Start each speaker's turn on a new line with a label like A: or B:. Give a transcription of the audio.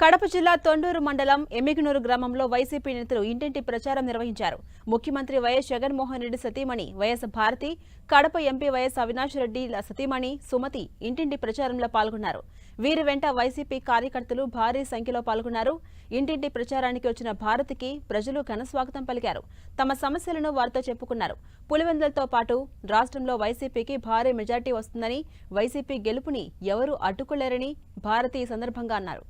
A: కడప జిల్లా తొండూరు మండలం ఎమ్మిగనూరు గ్రామంలో వైసీపీ నేతలు ఇంటింటి ప్రచారం నిర్వహించారు. ముఖ్యమంత్రి వైఎస్ జగన్మోహన్ రెడ్డి సతీమణి Y S Bharathi, Kadapa MP Y S Avinash Reddy సతీమణి సుమతి ఇంటింటి ప్రచారంలో పాల్గొన్నారు. వీరి వెంట వైసీపీ కార్యకర్తలు భారీ సంఖ్యలో పాల్గొన్నారు. ఇంటింటి ప్రచారానికి వచ్చిన భారతికి ప్రజలు ఘనస్వాగతం పలికారు. తమ సమస్యలను వారితో చెప్పుకున్నారు. పులివెందులతో పాటు రాష్ట్రంలో వైసీపీకి భారీ మెజార్టీ వస్తుందని, వైసీపీ గెలుపుని ఎవరూ అడ్డుకోలేరని భారతి ఈ సందర్భంగా అన్నారు.